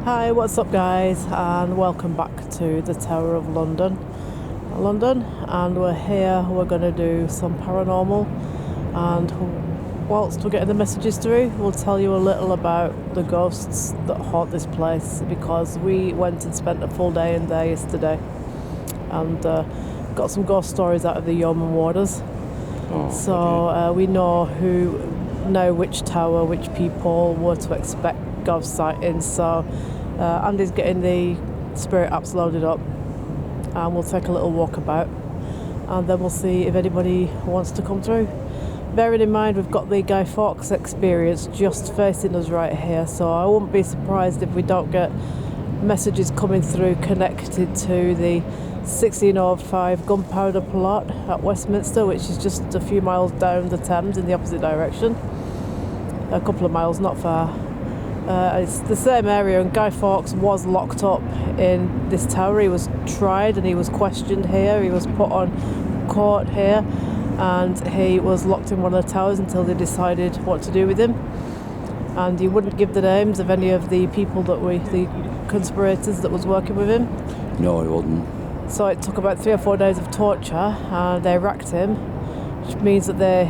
Hi, what's up guys, and welcome back to the Tower of London, and we're here, we're going to do some paranormal, and whilst we're getting the messages through, we'll tell you a little about the ghosts that haunt this place, because we went and spent a full day in there yesterday, and got some ghost stories out of the yeoman warders. So we know which tower, which people were to expect ghost sightings. So Andy's getting the spirit apps loaded up, and we'll take a little walk about, and then we'll see if anybody wants to come through. Bearing in mind we've got the Guy Fawkes experience just facing us right here, so I wouldn't be surprised if we don't get messages coming through connected to the 1605 gunpowder plot at Westminster, which is just a few miles down the Thames in the opposite direction. A couple of miles, not far. It's the same area, and Guy Fawkes was locked up in this tower. He was tried and he was questioned here. He was put on court here, and he was locked in one of the towers until they decided what to do with him. And he wouldn't give the names of any of the people the conspirators that was working with him. No, he wouldn't. So it took about 3 or 4 days of torture, and they racked him, which means that they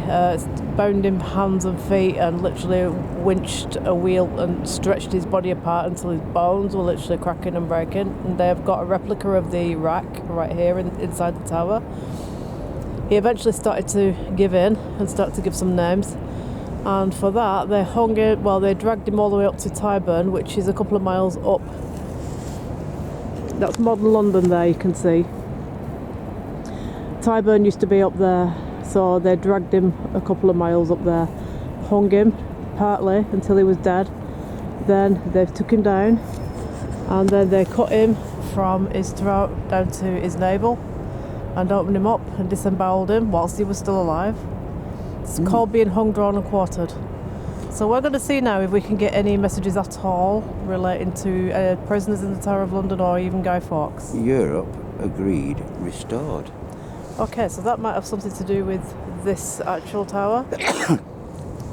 bound him hands and feet and literally winched a wheel and stretched his body apart until his bones were literally cracking and breaking. And they've got a replica of the rack right here inside the tower. He eventually started to give in and started to give some names, and for that they dragged him all the way up to Tyburn, which is a couple of miles up. That's modern London there, you can see. Tyburn used to be up there, so they dragged him a couple of miles up there, hung him partly until he was dead. Then they took him down, and then they cut him from his throat down to his navel and opened him up and disemboweled him whilst he was still alive. It's called being hung, drawn and quartered. So we're going to see now if we can get any messages at all relating to prisoners in the Tower of London or even Guy Fawkes. Europe agreed restored. Okay, so that might have something to do with this actual tower.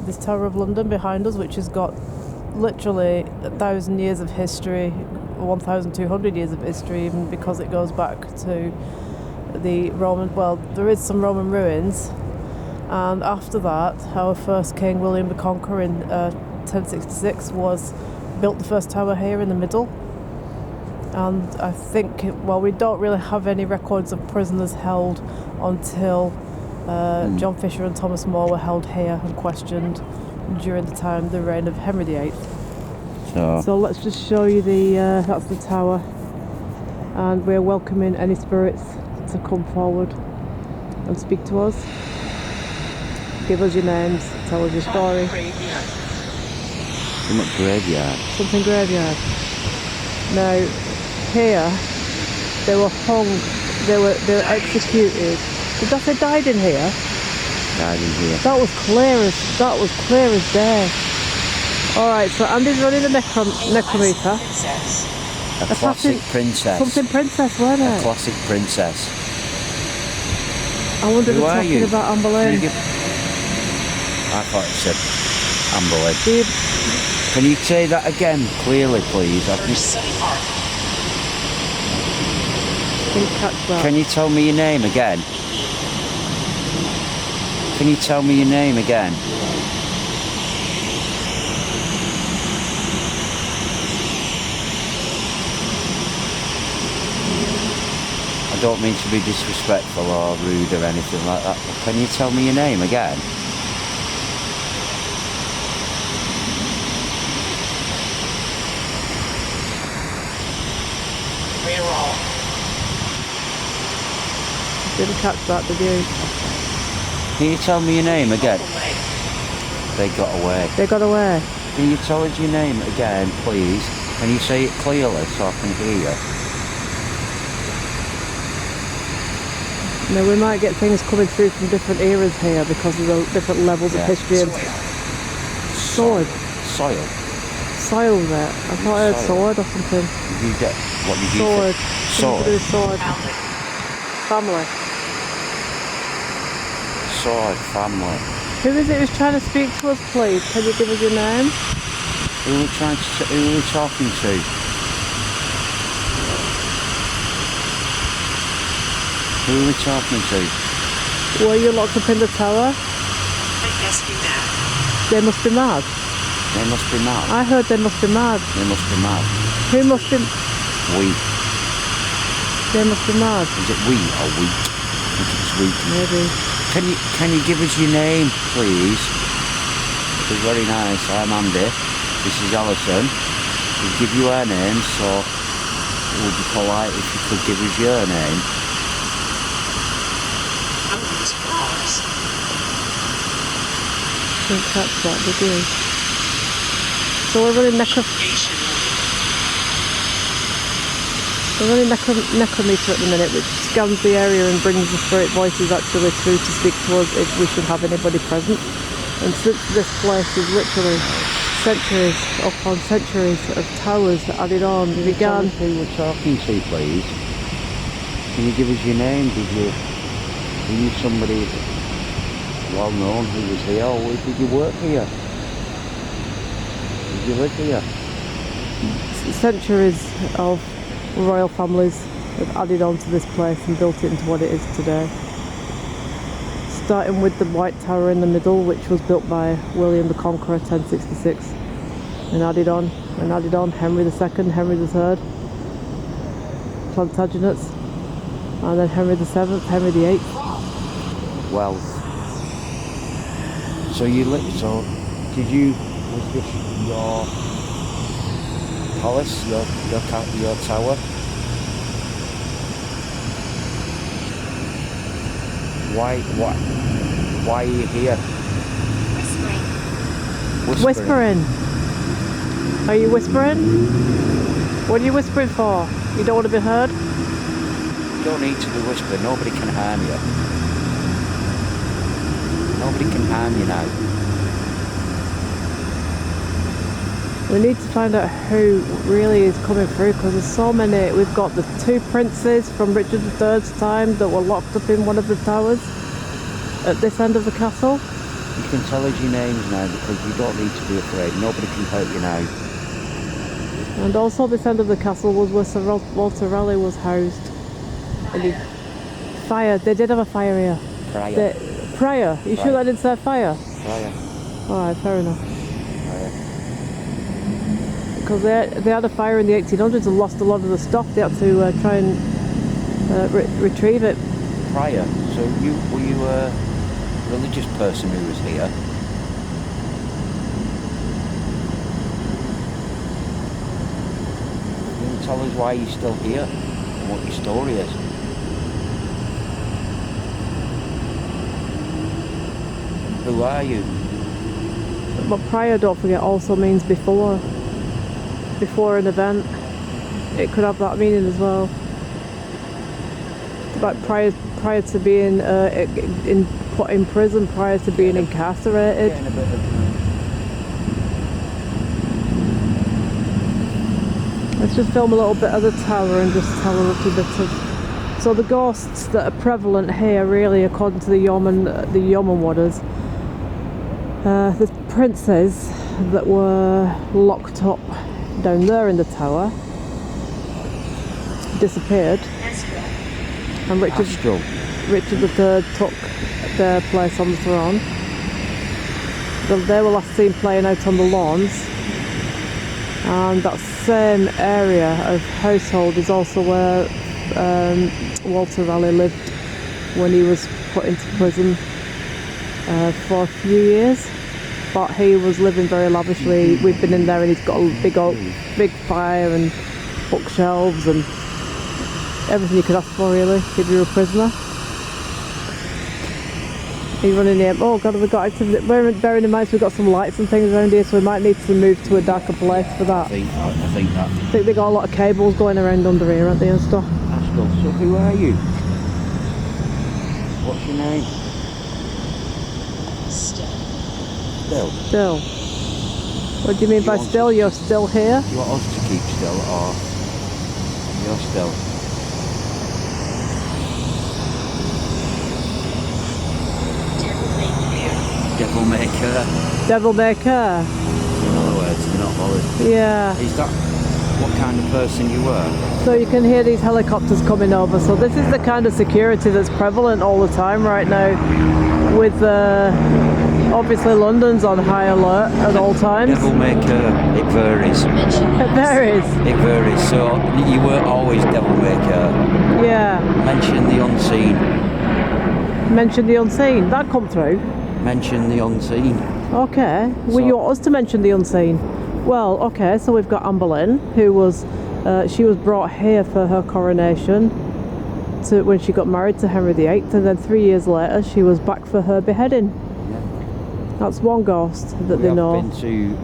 This Tower of London behind us, which has got literally 1,000 years of history, 1,200 years of history, even because it goes back to the Roman, well, there is some Roman ruins. And after that, our first king, William the Conqueror, in 1066, built the first tower here in the middle. And I think, we don't really have any records of prisoners held until John Fisher and Thomas More were held here and questioned during the reign of Henry VIII. So let's just show you that's the tower, and we're welcoming any spirits to come forward and speak to us. Give us your names, tell us your story. Something graveyard. Now, here, they were hung, they were executed. Did I say died in here? Died in here. That was clear as day. Alright, so Andy's running the necrometer. A classic princess. Something princess, weren't it? A classic princess. I wonder if they're talking about Amber Lane. I thought it said Amber Lane. Can you say that again clearly, please? Didn't catch that. Can you tell me your name again? Can you tell me your name again? I don't mean to be disrespectful or rude or anything like that, but can you tell me your name again? Didn't catch that, did you? Can you tell me your name again? They got away. They got away. Can you tell us your name again, please? Can you say it clearly so I can hear you? Now, we might get things coming through from different eras here because of the different levels of history. And sword. Soil. Soil there. I thought I heard sword or something. Did you get, what did you Sword. say? Something to do with sword. Family. Sword, family. Who is it who's trying to speak to us, please? Can you give us your name? Who are we talking to? Who are we talking to? Were you locked up in the tower? They must be mad. They must be mad. I heard they must be mad. They must be mad. Who must be? We. They must be mad. Is it we or weak? I think it's weak. Maybe. Can you give us your name, please? It'd be very nice. I'm Andy. This is Alison. We'll give you our name, so it would be polite if you could give us your name. Didn't catch that, did you? So we're running necrometer at the minute, which scans the area and brings the spirit voices actually through to speak to us if we should have anybody present. And since this place is literally centuries upon centuries of towers added on, Can you began. tell us who we're talking to, please? Can you give us your name? Were you somebody well known who was here, or did you work here? Did you live here? Centuries of royal families have added on to this place and built it into what it is today. Starting with the White Tower in the middle, which was built by William the Conqueror 1066, and added on, Henry II, Henry III, Plantagenets, and then Henry VII, Henry VIII. Well, so was this your palace, your tower? Why are you here? Whispering. Are you whispering? What are you whispering for? You don't want to be heard? You don't need to be whispering, nobody can harm you. Nobody can harm you now. We need to find out who really is coming through, because there's so many. We've got the two princes from Richard III's time that were locked up in one of the towers at this end of the castle. You can tell us your names now, because you don't need to be afraid. Nobody can hurt you now. And also this end of the castle was where Sir Walter Raleigh was housed. And they did have a fire here. Prior? You sure that didn't say fire? Prior. Alright, fair enough. Because they had a fire in the 1800s and lost a lot of the stuff. They had to try and retrieve it. Prior. So were you a religious person who was here? Can you tell us why you're still here and what your story is? Who are you? But prior, don't forget, also means before. Before an event. It could have that meaning as well. Like prior to being put in prison, prior to being incarcerated. Getting a bit of, Let's just film a little bit of the tower and just tell a little bit of. So the ghosts that are prevalent here, really, according to the yeoman warders, the princes that were locked up down there in the tower disappeared, and Richard III took their place on the throne. They were last seen playing out on the lawns, and that same area of household is also where Walter Raleigh lived when he was put into prison for a few years. But he was living very lavishly. We've been in there and he's got a big fire and bookshelves and everything you could ask for, really, if you were a prisoner. He's running here. Oh God, we've got activity. Bearing in mind we've got some lights and things around here, so we might need to move to a darker place for that. I think they got a lot of cables going around under here, aren't they, and stuff. Askell, so who are you? What's your name? Still. What do you mean by still? You're still here? Do you want us to keep still, or you're still? Devil maker. Devil maker. In other words, they're not bothered. Yeah. Is that what kind of person you were. So you can hear these helicopters coming over. So this is the kind of security that's prevalent all the time right now. With obviously London's on high alert at all times. Devil may care. It varies. It varies. It varies. So you were always devil may care. Yeah. Mention the unseen. Mention the unseen. That come through. Mention the unseen. Okay. Well, So- you want us to mention the unseen? Well, okay. So we've got Anne Boleyn, who was she was brought here for her coronation when she got married to Henry VIII, and then 3 years later she was back for her beheading. That's one ghost that they know. I've been to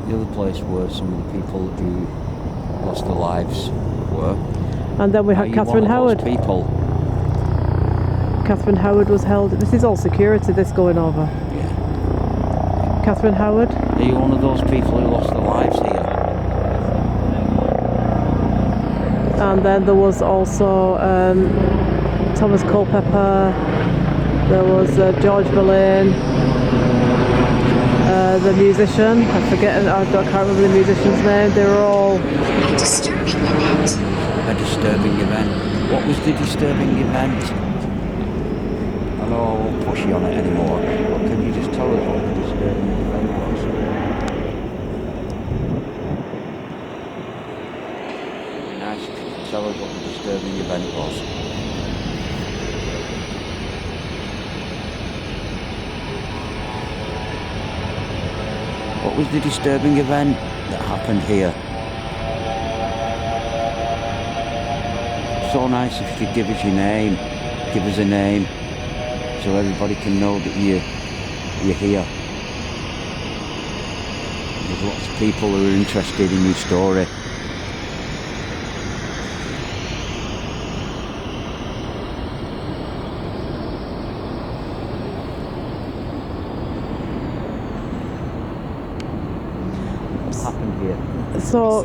the other place where some of the people who lost their lives were. And then we Are had you Catherine one of Howard. those people? Catherine Howard was held. This is all security. This going over. Yeah. Catherine Howard. Are you one of those people who lost their lives here? And then there was also Thomas Culpeper. There was George Boleyn. The musician. I can't remember the musician's name. They were all. A disturbing event. What was the disturbing event? I know I won't push you on it anymore, but can you just tell us what the disturbing event was? It'd be nice if you could tell us what the disturbing event was. What was the disturbing event that happened here? So nice if you could give us your name, give us a name, so everybody can know that you're here. There's lots of people who are interested in your story. What happened here? So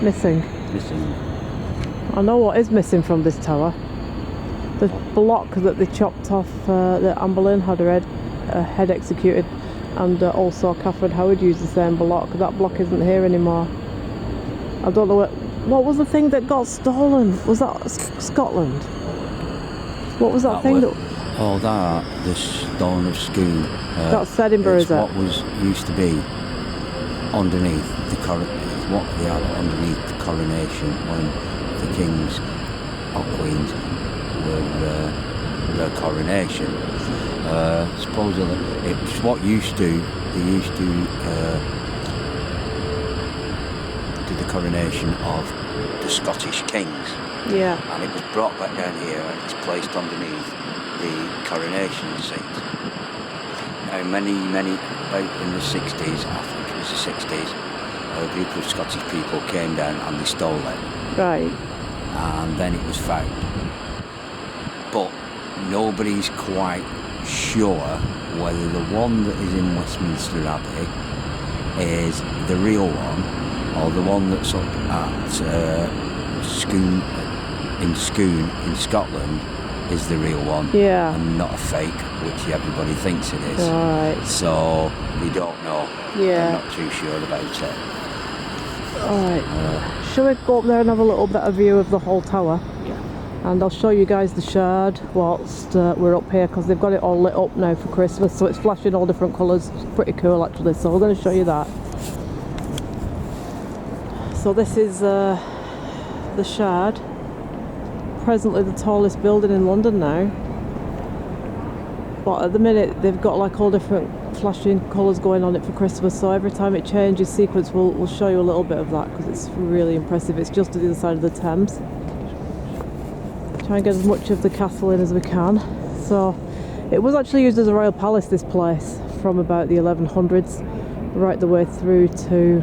Missing. I know what is missing from this tower. The block that they chopped off, that Anne Boleyn had her head executed, and also Catherine Howard used the same block. That block isn't here anymore. I don't know what was the thing that got stolen? Was that Scotland? What was that thing? The Stone of Scone. That's Edinburgh, It's is it? what was used to be underneath the what they had underneath the coronation when the kings or queens were their coronation. Supposedly, it's what they used to do the coronation of the Scottish kings. Yeah. And it was brought back down here and it's placed underneath the coronation seat. Now many, about in the 60s, I think it was the 60s, a group of Scottish people came down and they stole it. Right. And then it was found. But nobody's quite sure whether the one that is in Westminster Abbey is the real one or the one that's up at Scone in Scotland is the real one, Yeah. and not a fake, which everybody thinks it is. Right. So we don't know. Yeah. I'm not too sure about it. Alright. Shall we go up there and have a little better view of the whole tower? Yeah. And I'll show you guys the shard whilst we're up here, because they've got it all lit up now for Christmas, so it's flashing all different colours. It's pretty cool actually, so we're going to show you that. So this is the shard. Presently the tallest building in London now. But at the minute they've got like all different flashing colours going on it for Christmas, so every time it changes sequence we'll show you a little bit of that, because it's really impressive. It's just to the other side of the Thames. Try and get as much of the castle in as we can. So it was actually used as a royal palace, this place, from about the 1100s right the way through to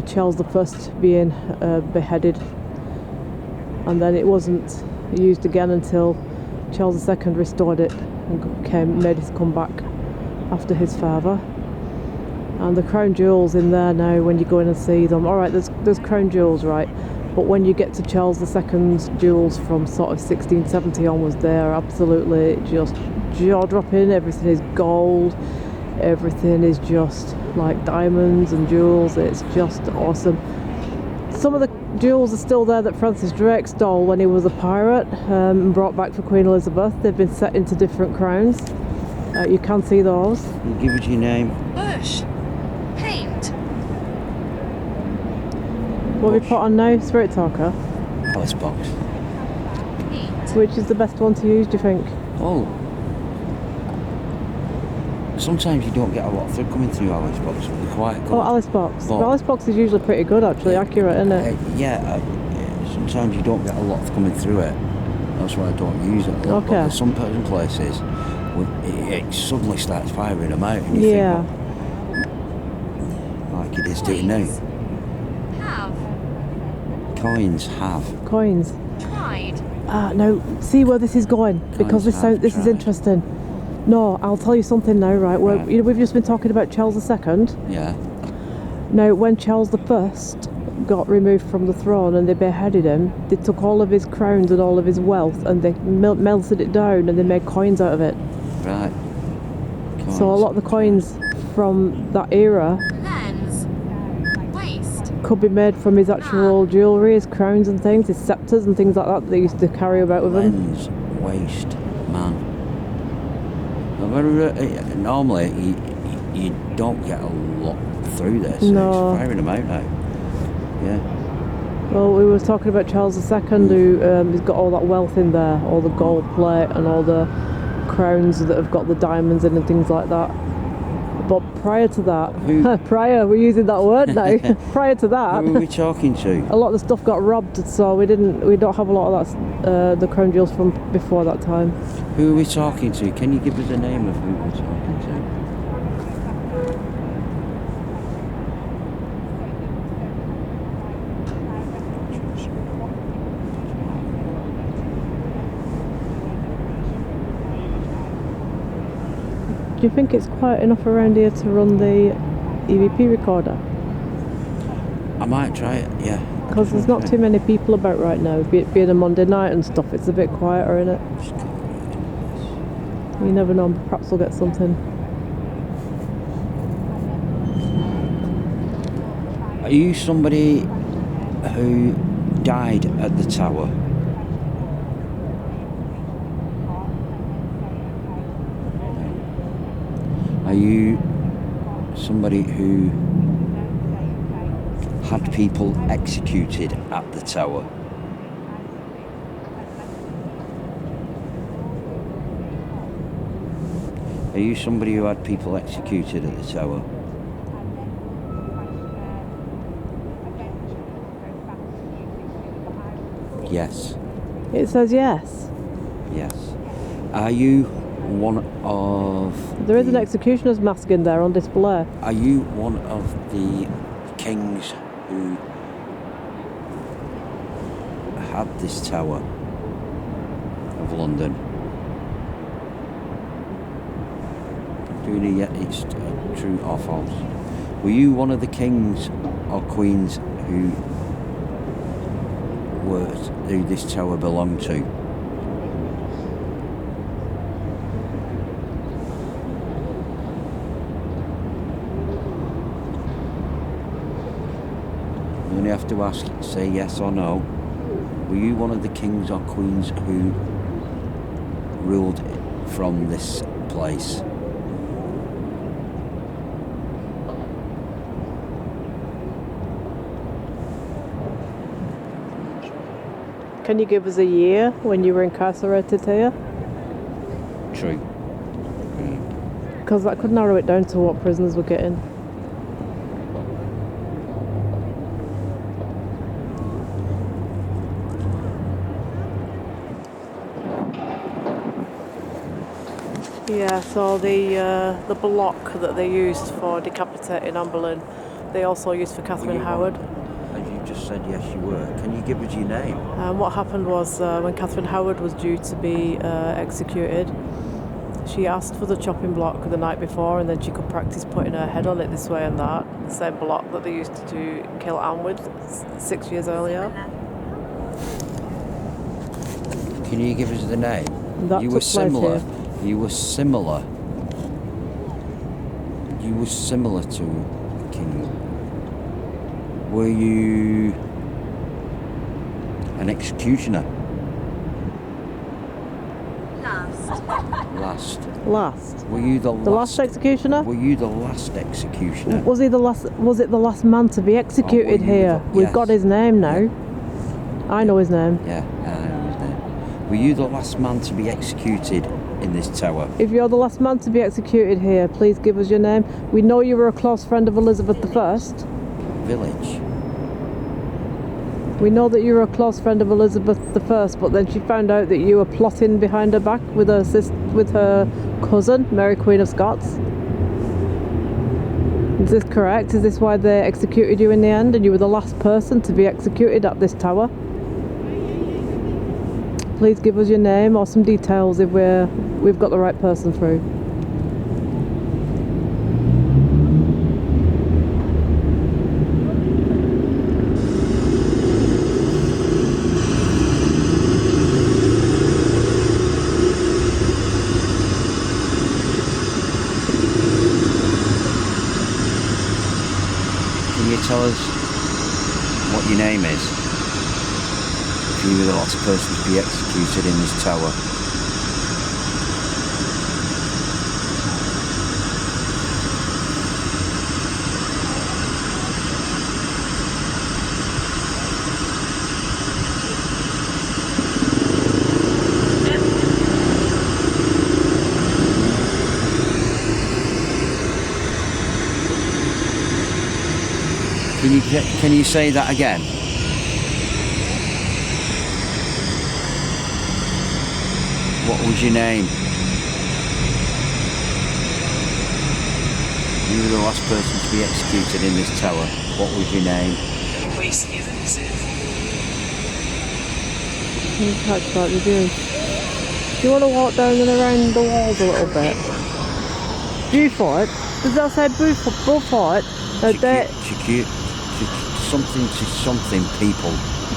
Charles I being beheaded, and then it wasn't used again until Charles II restored it and made it come back after his father. And the crown jewels in there now, when you go in and see them, alright, there's crown jewels, right, but when you get to Charles II's jewels from sort of 1670 onwards, they're absolutely just jaw-dropping. Everything is gold, Everything is just like diamonds and jewels. It's just awesome. Some of the jewels are still there that Francis Drake stole when he was a pirate and brought back for Queen Elizabeth. They've been set into different crowns. You can see those. Can you give us your name? Bush. Paint. What have we put on now? Spirit Talker. Alice box. Paint. Which is the best one to use, do you think? Oh. Sometimes you don't get a lot through coming through Alice box, but they're quite good. Oh, Alice Box. But- Well, Alice Box is usually pretty good, actually. Accurate, isn't it? Yeah, sometimes you don't get a lot coming through it. That's why I don't use it a lot. Okay. But there's some places, it suddenly starts firing them out. And you Yeah. think, well, like it is doing now. Have. Coins have. Coins. Tried. No, see where this is going, because Coins have this is tried. interesting. No, I'll tell you something now, right? Right. You know, we've just been talking about Charles II. Yeah. Now, when Charles I got removed from the throne and they beheaded him, they took all of his crowns and all of his wealth and they melted it down and they made coins out of it. Right. So a lot of the coins from that era Lens. Waste. could be made from his actual jewellery, his crowns and things, his sceptres and things like that they used to carry about with him. Lens waste, man. Normally, you don't get a lot through this. No. It's firing them out now. Yeah. Well, we were talking about Charles II, who has got all that wealth in there, all the gold plate and all the crowns that have got the diamonds in and things like that. But prior to that, Who- prior, we're using that word now. Prior to Who are that, we talking to? a lot of the stuff got robbed, so we don't have a lot of that, the crown jewels from before that time. Who are we talking to? Can you give us the name of who we're talking to? Do you think it's quiet enough around here to run the EVP recorder? I might try it, yeah. Because there's not too many people about right now, being a Monday night and stuff, it's a bit quieter, isn't it? You never know, perhaps we'll get something. Are you somebody who died at the tower? Are you somebody who had people executed at the tower? Are you somebody who had people executed at the tower? Yes. It says yes. Yes. Are you one of... There is an the- executioner's mask in there on display. Are you one of the kings who had this tower of London? Do you yet it's true or false? Were you one of the kings or queens who this tower belonged to? You only have to say yes or no. Were you one of the kings or queens who ruled from this place? Can you give us a year when you were incarcerated here? True. Because that could narrow it down to what prisoners were getting. Yeah, so the block that they used for decapitating Anne Boleyn, they also used for Were Catherine you Howard. As you just said, yes, you were. Can you give us your name? What happened was when Catherine Howard was due to be executed, she asked for the chopping block the night before, and then she could practice putting her head on it this way and that. The same block that they used to kill Anne with 6 years earlier. Can you give us the name? That You took were place similar. here. You were similar you were similar to a king. Were you an executioner? Last. Last. Were you the Last executioner? Were you the last executioner? Was he the last? Was it the last man to be executed you here? the- We've yes. got his name now. I know his name. Yeah, I know his name. Were you the last man to be executed in this tower? If you're the last man to be executed here, please give us your name. We know you were a close friend of Elizabeth I. Village. We know that you were a close friend of Elizabeth I, but then she found out that you were plotting behind her back with her cousin, Mary Queen of Scots. Is this correct? Is this why they executed you in the end and you were the last person to be executed at this tower? Please give us your name or some details if we've got the right person through. Can you tell us what your name is? If you were the last person to be executed in this tower. Can you say that again? What was your name? You were the last person to be executed in this tower. What was your name? Can catch that with you? Do you want to walk down and around the walls a little bit? Beaufort? Does that say Beaufort? No, they Something people.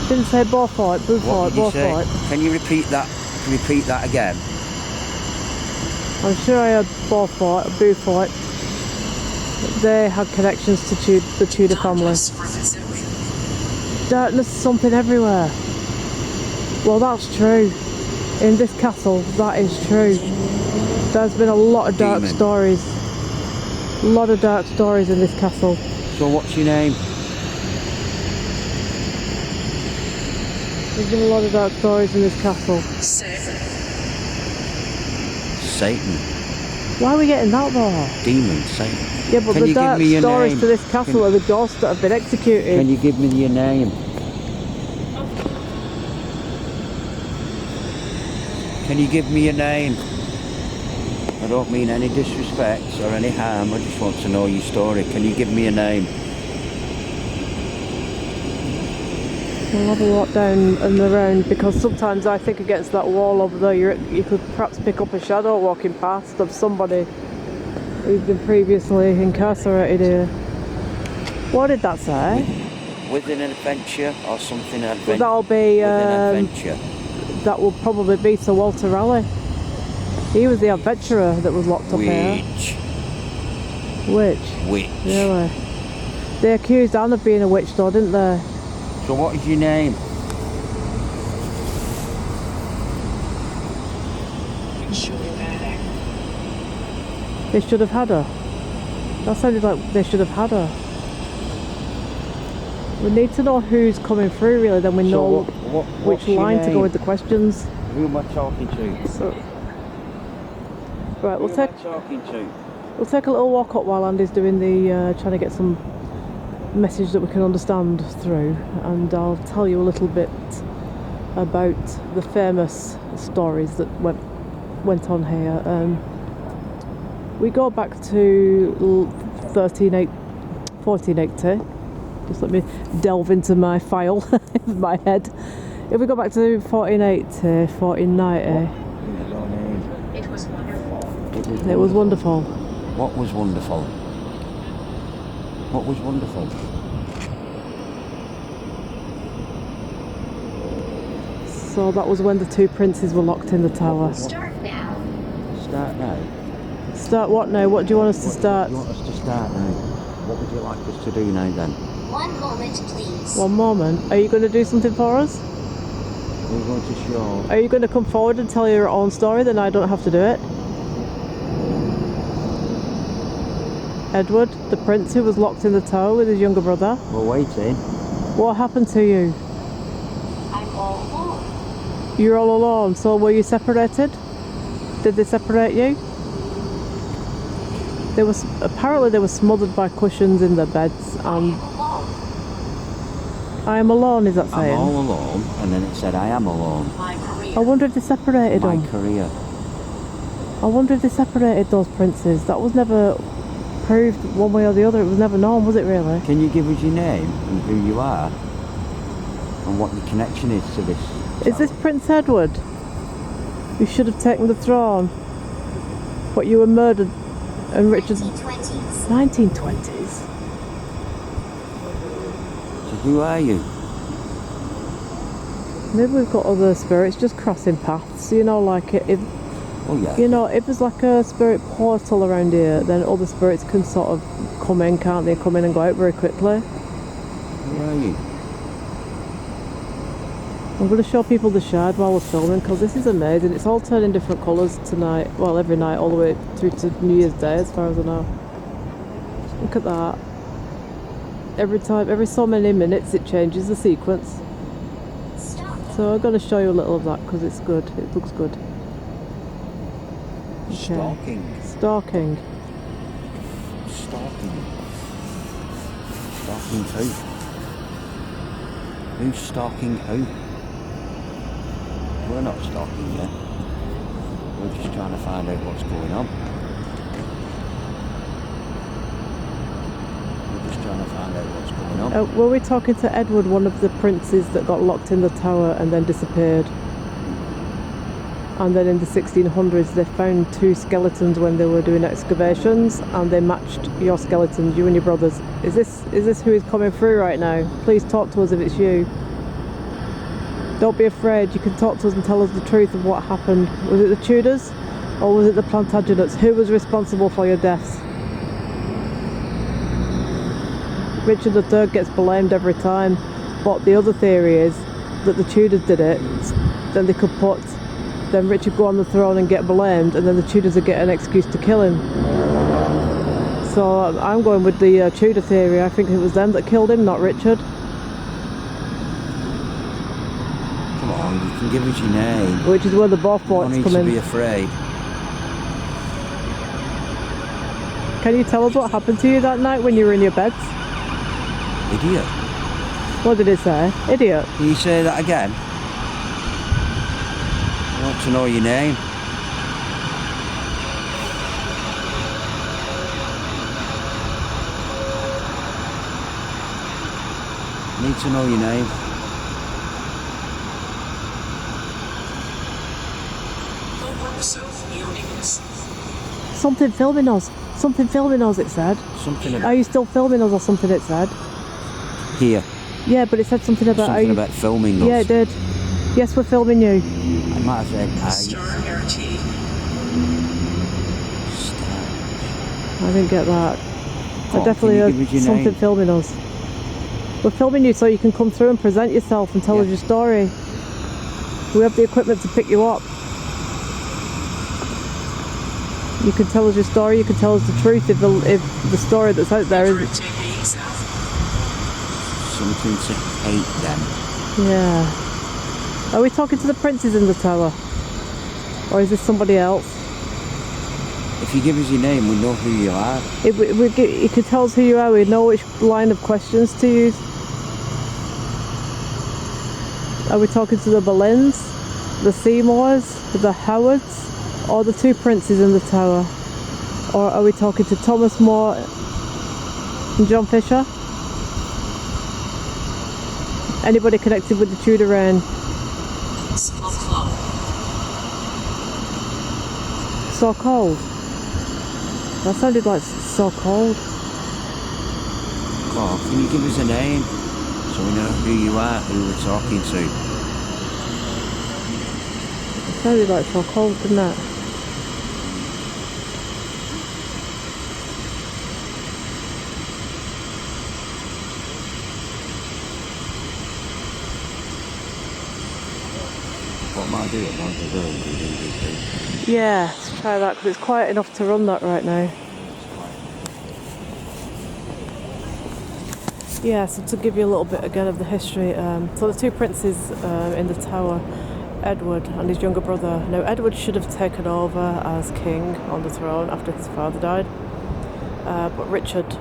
didn't say Beaufort, What Beaufort, did you say? Beaufort. Can you repeat that? Repeat that again. I'm sure I heard Beaufort, Beaufort. They had connections to the Tudor family. Darkness, something everywhere. Well, that's true. In this castle, that is true. There's been a lot of dark Demon. stories. A lot of dark stories in this castle. So what's your name? There's been a lot of dark stories in this castle. Satan. Why are we getting that though? Demon. Satan. Yeah, but Can the you give dark me your stories name? to this castle are the ghosts that have been executed. Can you give me your name? Can you give me your name? I don't mean any disrespect or any harm. I just want to know your story. Can you give me your name? We'll have a walk down and around because sometimes I think against that wall over there you could perhaps pick up a shadow walking past of somebody who's been previously incarcerated here. What did that say? With an adventure or something adventure? That'll be, With an adventure. That will probably be Sir Walter Raleigh. He was the adventurer that was locked up here. Witch? Witch. Really? They accused Anne of being a witch though, didn't they? So what is your name? They should have had her. That sounded like they should have had her. We need to know who's coming through really, then we know which line to go with the questions. Who am I talking to? So, right, Who am I talking to? we'll take a little walk up while Andy's doing the trying to get some message that we can understand through, and I'll tell you a little bit about the famous stories that went on here. We go back to 1480. Just let me delve into my file in my head. If we go back to 1480, 1490. It was wonderful. It was wonderful. What was wonderful? What was wonderful? So that was when the two princes were locked in the tower. Start now. Start now. Start what now? What do you want us to start? What do you want us to start now? What would you like us to do now then? 1 moment, please. One moment. Are you going to do something for us? We're going to show. Are you going to come forward and tell your own story? Then I don't have to do it. Edward, the prince who was locked in the tower with his younger brother. We're waiting. What happened to you? I'm all alone. You're all alone. So were you separated? Did they separate you? Apparently they were smothered by cushions in their beds. Alone. I am alone. Is that saying? I'm all alone, and then it said I am alone. My career. I wonder if they separated My them. career. I wonder if they separated those princes. That was never proved one way or the other. It was never known, was it really? Can you give us your name and who you are? And what your connection is to this? Is this Prince Edward? You should have taken the throne. But you were murdered and Richard... 1920s. 1920s. So who are you? Maybe we've got other spirits just crossing paths, you know, like if Oh yeah. you know, if there's like a spirit portal around here, then other spirits can sort of come in, can't they? Come in and go out very quickly. Who are you? I'm going to show people the Shard while we're filming because this is amazing. It's all turning different colours tonight, well every night all the way through to New Year's Day as far as I know. Look at that. Every so many minutes it changes the sequence. Stop. So I'm going to show you a little of that because it's good, it looks good. Okay. Stalking. Stalking. Stalking. Stalking who? Who's stalking who? We're not stalking you. We're just trying to find out what's going on. We're just trying to find out what's going on. Were we talking to Edward, one of the princes that got locked in the tower and then disappeared? And then in the 1600s they found 2 skeletons when they were doing excavations and they matched your skeletons, you and your brothers. Is this who is coming through right now? Please talk to us if it's you. Don't be afraid, you can talk to us and tell us the truth of what happened. Was it the Tudors or was it the Plantagenets? Who was responsible for your deaths? Richard III gets blamed every time, but the other theory is that the Tudors did it, then they could then Richard go on the throne and get blamed, and then the Tudors would get an excuse to kill him. So I'm going with the Tudor theory. I think it was them that killed him, not Richard. Come on, you can give us your name. Which is where the both No boys need come to in. be afraid. Can you tell us what happened to you that night when you were in your beds? Idiot. What did it say? Idiot. Can you say that again? I want to know your name. I need to know your name. Something filming us. Something filming us, it said. Something Are about you still filming us or something, it said? here. Yeah, but it said something about... Something about filming us. Yeah, it did. Yes, we're filming you. I might have said I didn't get that. Oh, I definitely can you heard give us your something name? filming us. We're filming you so you can come through and present yourself and tell us Yeah. your story. We have the equipment to pick you up. You can tell us your story, you can tell us the truth if the story that's out there is... something to hate them. Yeah. Are we talking to the princes in the tower? Or is this somebody else? If you give us your name, we know who you are. If you could tell us who you are, we know which line of questions to use. Are we talking to the Boleyns, the Seymours, the Howards, or the 2 princes in the tower? Or are we talking to Thomas More and John Fisher? Anybody connected with the Tudor reign? So cold. That sounded like so cold. Oh, can you give us a name so we know who you are, who we're talking to? It sounded like so cold, didn't it? What am I doing? I'm going to go and do EVP. Yeah, let's try that because it's quiet enough to run that right now. Yeah, so to give you a little bit again of the history, so the two princes in the tower, Edward and his younger brother. Now, Edward should have taken over as king on the throne after his father died, but Richard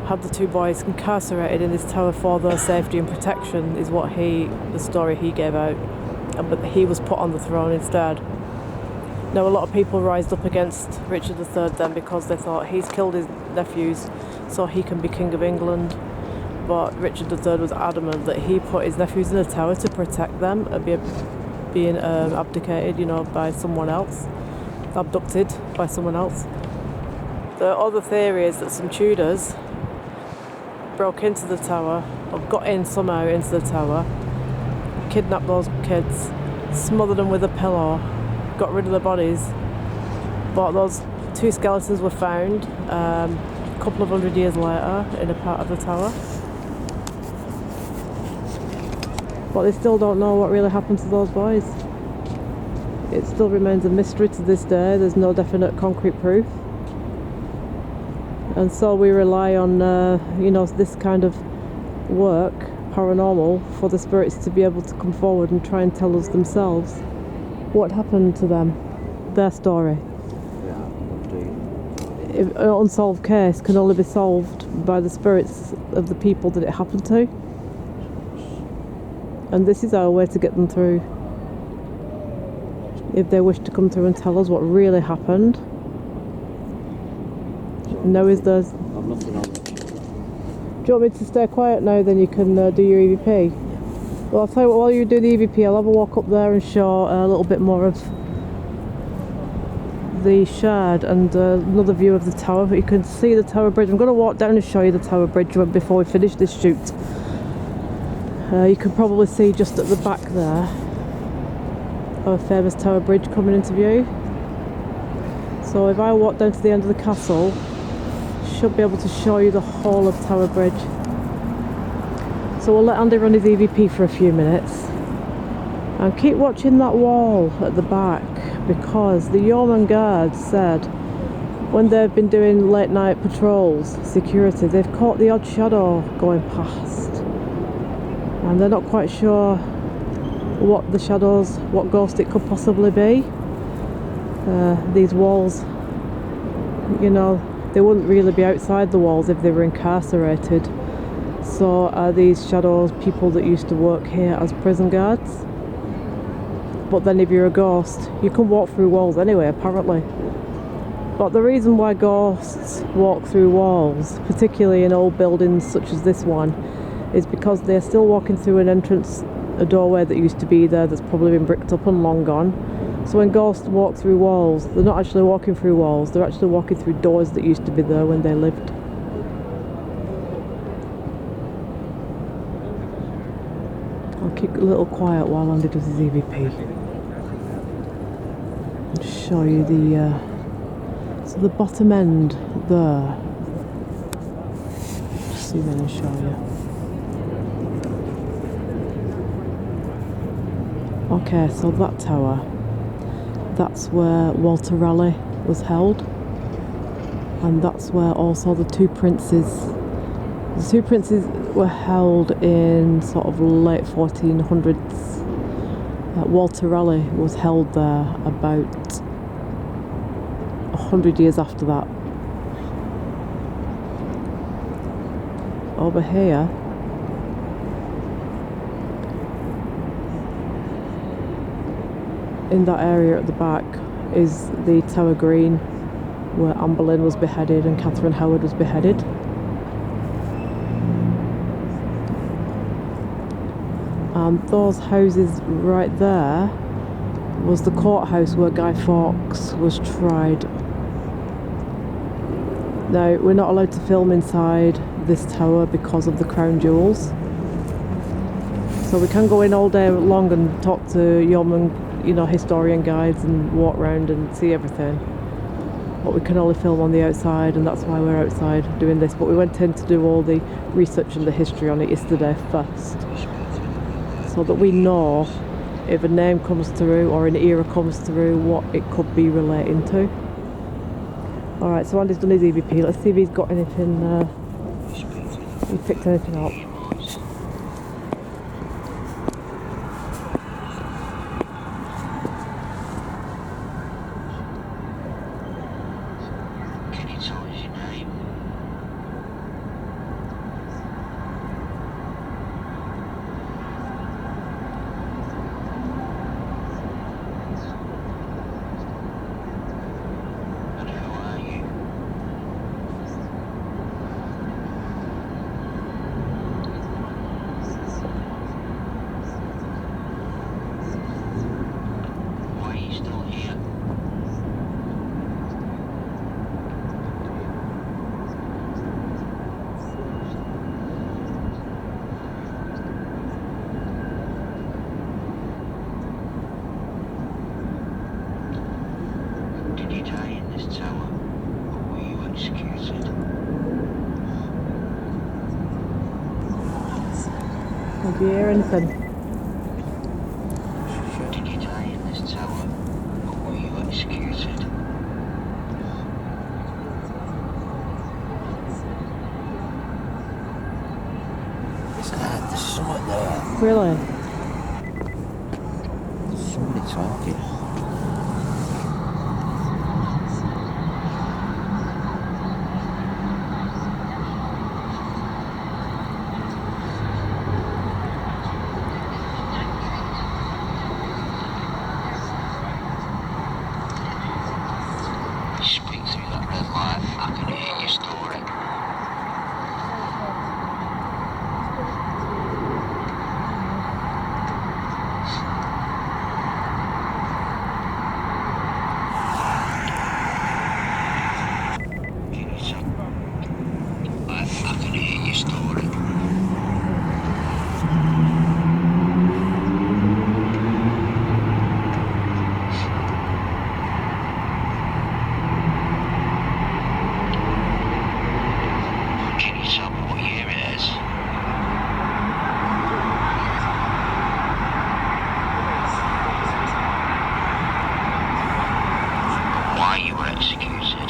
had the two boys incarcerated in this tower for their safety and protection, is what the story he gave out, but he was put on the throne instead. Now, a lot of people rised up against Richard III then because they thought he's killed his nephews so he can be king of England. But Richard III was adamant that he put his nephews in the tower to protect them being abdicated, by someone else, abducted by someone else. The other theory is that some Tudors broke into the tower, or got in somehow into the tower, kidnapped those kids, smothered them with a pillow, got rid of the bodies. But those two skeletons were found a couple of hundred years later in a part of the tower. But they still don't know what really happened to those boys. It still remains a mystery to this day. There's no definite concrete proof. And so we rely on, this kind of work, paranormal, for the spirits to be able to come forward and try and tell us themselves what happened to them, their story. Yeah, If an unsolved case can only be solved by the spirits of the people that it happened to. And this is our way to get them through. If they wish to come through and tell us what really happened. Now is there... I've nothing on. Do you want me to stay quiet now, then you can do your EVP? Well, I'll tell you what, while you do the EVP, I'll have a walk up there and show a little bit more of the shed and another view of the tower. But you can see the Tower Bridge. I'm going to walk down and show you the Tower Bridge before we finish this shoot. You can probably see just at the back there our famous Tower Bridge coming into view. So if I walk down to the end of the castle, should be able to show you the whole of Tower Bridge. So we'll let Andy run his EVP for a few minutes and keep watching that wall at the back, because the yeoman guards said when they've been doing late night patrols, security, they've caught the odd shadow going past. And they're not quite sure what ghost it could possibly be. These walls, they wouldn't really be outside the walls if they were incarcerated. So are these shadows people that used to work here as prison guards? But then if you're a ghost, you can walk through walls anyway, apparently. But the reason why ghosts walk through walls, particularly in old buildings such as this one, is because they're still walking through an entrance, a doorway that used to be there that's probably been bricked up and long gone. So when ghosts walk through walls, they're not actually walking through walls, they're actually walking through doors that used to be there when they lived. I'll keep a little quiet while Andy does his EVP. And show you so the bottom end there. Just zoom in and show you. Okay, so that tower, that's where Walter Raleigh was held, and that's where also the two princes were held in sort of late 1400s. Walter Raleigh was held there about 100 years after that. Over here, in that area at the back, is the Tower Green, where Anne Boleyn was beheaded and Catherine Howard was beheaded. And those houses right there was the courthouse where Guy Fawkes was tried. Now, we're not allowed to film inside this tower because of the crown jewels. So we can go in all day long and talk to yeoman, historian guides and walk around and see everything. But we can only film on the outside, and that's why we're outside doing this. But we went in to do all the research and the history on it yesterday first, so that we know if a name comes through or an era comes through, what it could be relating to. Alright, so Andy's done his EVP. Let's see if he's got anything, he picked anything up. Can you tell us your name? And who are you? Why are you still here? Did you die in this tower, or were you executed? Did you hear anything? Did you die in this tower, or were you executed? There's someone there. Really? There's somebody talking. Speak through that red light. I can hear your story. Can you tell? I can hear your story. Can you tell me what year it is? Why you were executed?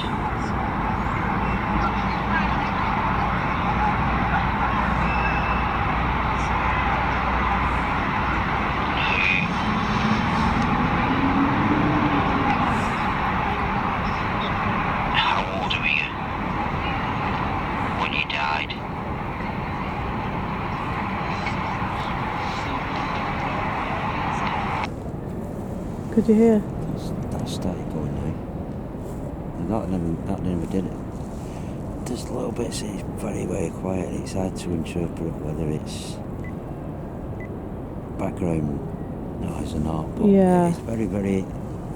How old were you when you died? Could you hear? That started going now. And that never did it. There's little bits, it's very, very quiet. It's hard to interpret whether it's background noise or not. But Yeah. it's very, very.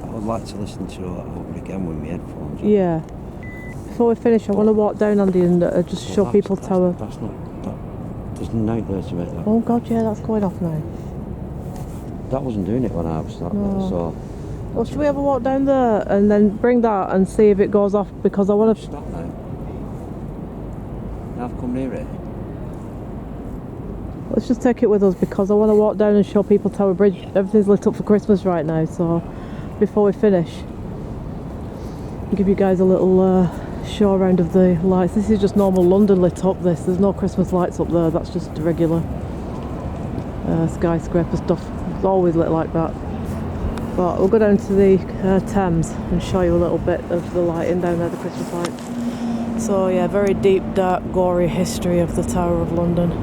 I would like to listen to it over again with my headphones on. Yeah. Before we finish, I want to walk down, Andy, and just Well, show that's- people that's- Tower. That's not. There's no there to make that. Oh God, yeah, that's going off now. That wasn't doing it when I was sat No. there, so. Well, should we have a walk down there and then bring that and see if it goes off? Because I want to. Stop now. Now I've come near it. Let's just take it with us because I want to walk down and show people Tower Bridge. Everything's lit up for Christmas right now, so before we finish, I'll give you guys a little show around of the lights. This is just normal London lit up. There's no Christmas lights up there. That's just regular skyscraper stuff. It's always lit like that. But we'll go down to the Thames and show you a little bit of the lighting down there, the Christmas lights. So yeah, very deep, dark, gory history of the Tower of London.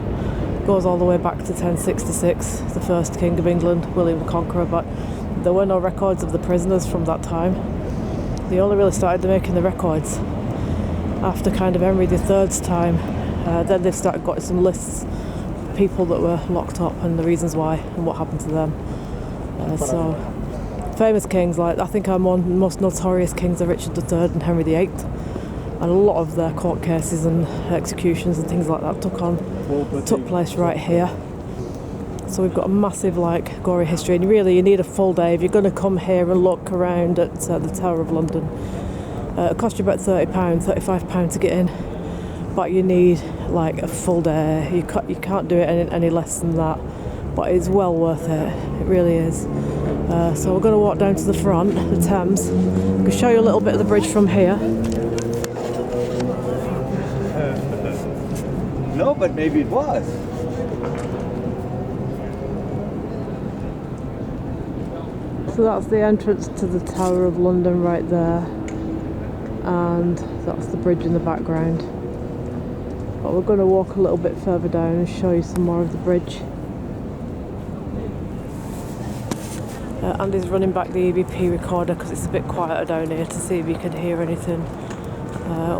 Goes all the way back to 1066, the first King of England, William the Conqueror, but there were no records of the prisoners from that time. They only really started making the records after kind of Henry III's time. Then they've started getting some lists of people that were locked up and the reasons why and what happened to them. So famous kings, like I think our most notorious kings are Richard III and Henry VIII, and a lot of their court cases and executions and things like that took place right here. So we've got a massive gory history, and really you need a full day if you're going to come here and look around at the Tower of London. It costs you about £30, £35 to get in, but you need a full day. You can't do it any less than that but it's well worth it. It really is. So we're going to walk down to the front, the Thames. I'm going to show you a little bit of the bridge from here. No, but maybe it was. So that's the entrance to the Tower of London right there, and that's the bridge in the background. But we're going to walk a little bit further down and show you some more of the bridge. Andy's running back the EVP recorder because it's a bit quieter down here to see if you can hear anything.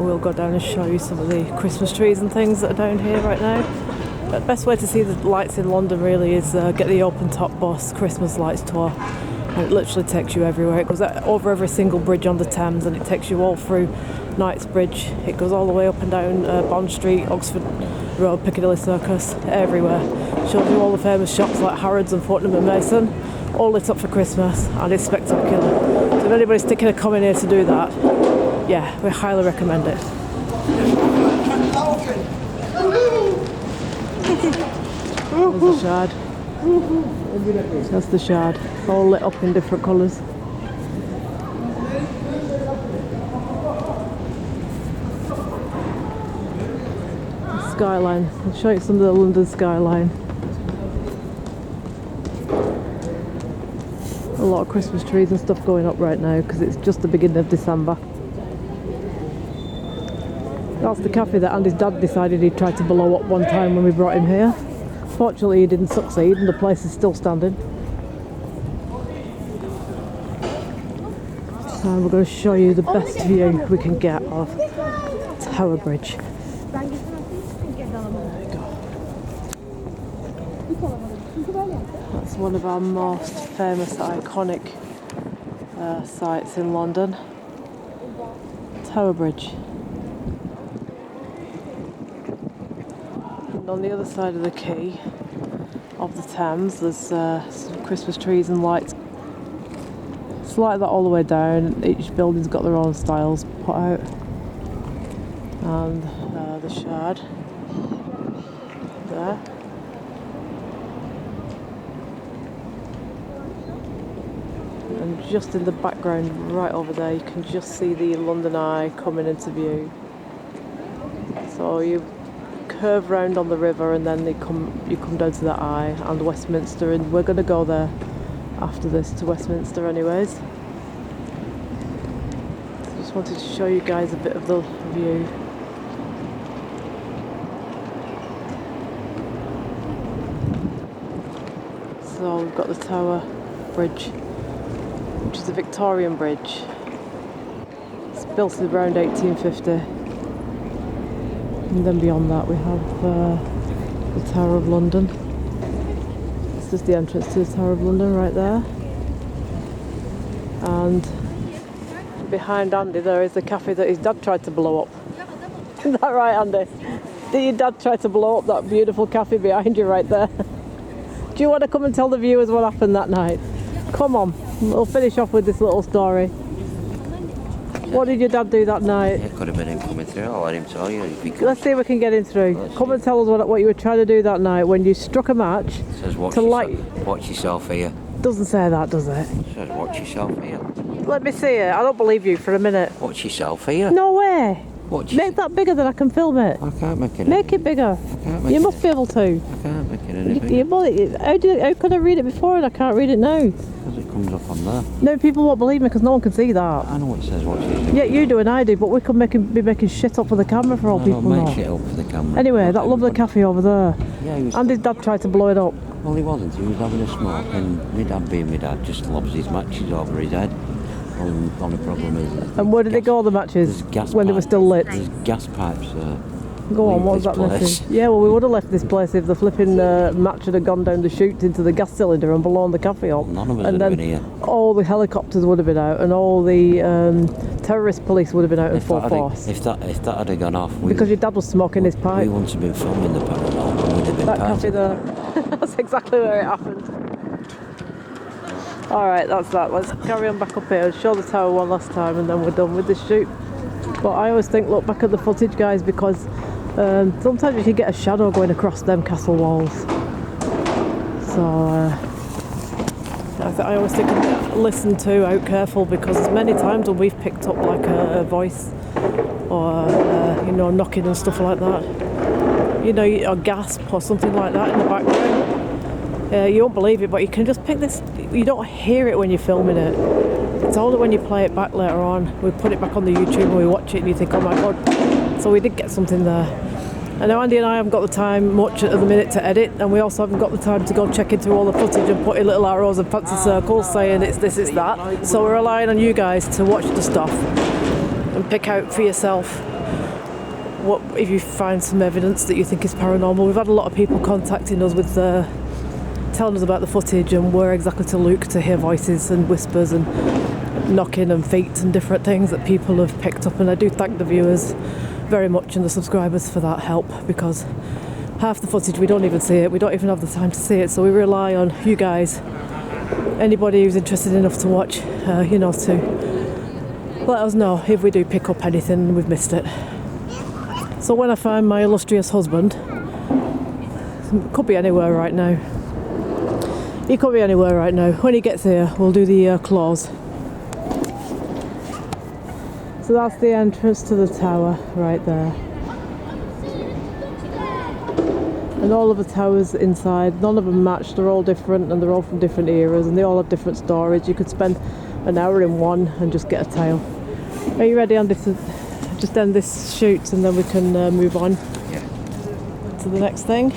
We'll go down and show you some of the Christmas trees and things that are down here right now. The best way to see the lights in London really is get the open top bus Christmas lights tour. And it literally takes you everywhere. It goes over every single bridge on the Thames, and it takes you all through Knightsbridge. It goes all the way up and down Bond Street, Oxford Road, Piccadilly Circus, everywhere. Shows you all the famous shops like Harrods and Fortnum and Mason, all lit up for Christmas, and it's spectacular. So if anybody's thinking of coming here to do that, yeah, we highly recommend it. There's the Shard. That's the Shard. It's all lit up in different colours. The skyline. I'll show you some of the London skyline. A lot of Christmas trees and stuff going up right now because it's just the beginning of December. That's the cafe that Andy's dad decided he'd try to blow up one time when we brought him here. Fortunately, he didn't succeed and the place is still standing. And we're going to show you the best view we can get of Tower Bridge. There you go. That's one of our most famous, iconic sites in London. Tower Bridge. On the other side of the quay of the Thames, there's some Christmas trees and lights. It's like that all the way down. Each building's got their own styles put out. And the Shard there. And just in the background, right over there, you can just see the London Eye coming into view. So you curve round on the river and then you come down to the Eye and Westminster, and we're going to go there after this to Westminster anyways. So just wanted to show you guys a bit of the view. So we've got the Tower Bridge, which is a Victorian bridge. It's built around 1850. And then beyond that we have the Tower of London. This is the entrance to the Tower of London right there. And behind Andy there is the cafe that his dad tried to blow up. Is that right, Andy? Did your dad try to blow up that beautiful cafe behind you right there? Do you want to come and tell the viewers what happened that night? Come on, we'll finish off with this little story. What did your dad do that night? It could have been him coming through. I'll let him tell you. Let's see if we can get him through. Come and tell us what you were trying to do that night when you struck a match. It says watch yourself here. Doesn't say that, does it? It says watch yourself here. Let me see it. I don't believe you for a minute. Watch yourself here. No way. Make that bigger than I can film it. I can't make it. Make it bigger. You must be able to. I can't make it any bigger. How could I read it before and I can't read it now? Because it comes up on there. No, people won't believe me because no one can see that. I know what it says watch yourself. Yeah, you do and I do, but we could be making shit up for the camera for all people don't know. make shit up for the camera. Anyway, that lovely cafe over there. Yeah, he was. And his dad tried to blow it up. Well, he wasn't. He was having a smoke, and my dad, being my dad, just lobs his matches over his head. Only problem is. And where did they go, the matches, when they were still lit? There's gas pipes. Go on, what was that message? Yeah, well, we would have left this place if the flipping match had gone down the chute into the gas cylinder and blown the cafe up. None of us and would then have been here. All the helicopters would have been out, and all the terrorist police would have been out in full force. If that had gone off, because your dad was smoking his pipe. We wouldn't have been filming the paranormal. We'd have been that cafe there. That's exactly where it happened. Alright, that's that. Let's carry on back up here and show the tower one last time and then we're done with this shoot. But I always think, look back at the footage, guys, because sometimes you can get a shadow going across them castle walls. So I always think listen to out careful, because there's many times when we've picked up like a voice or you know, knocking and stuff like that, you know, a gasp or something like that in the background. You won't believe it, but you can just pick this. You don't hear it when you're filming it. It's only when you play it back later on. We put it back on the YouTube and we watch it and you think, oh my god. So we did get something there. I know Andy and I haven't got the time much at the minute to edit, and we also haven't got the time to go checking through all the footage and put in little arrows and fancy circles saying it's this, it's that. So we're relying on you guys to watch the stuff and pick out for yourself what if you find some evidence that you think is paranormal. We've had a lot of people contacting us with telling us about the footage and where exactly to look to hear voices and whispers and knocking and feet and different things that people have picked up, and I do thank the viewers very much and the subscribers for that help, because half the footage we don't even see it, we don't even have the time to see it, so we rely on you guys, anybody who's interested enough to watch, you know, to let us know if we do pick up anything and we've missed it. So when I find my illustrious husband, could be anywhere right now, he could be anywhere right now, when he gets here we'll do the claws. So that's the entrance to the tower right there. And all of the towers inside, none of them match, they're all different and they're all from different eras and they all have different storage. You could spend an hour in one and just get a tale. Are you ready, Andy, to just end this shoot and then we can move on to the next thing?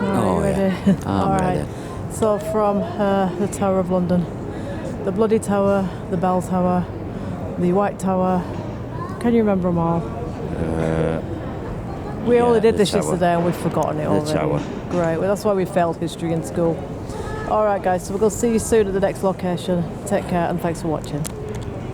Oh, ready? yeah. I'm Alright. ready. So from the Tower of London, the Bloody Tower, the Bell Tower, the White Tower. Can you remember them all? We only did the this tower. yesterday and we've forgotten it already. tower. Great, well that's why we failed history in school. Alright guys, so we're going to see you soon at the next location. Take care and thanks for watching.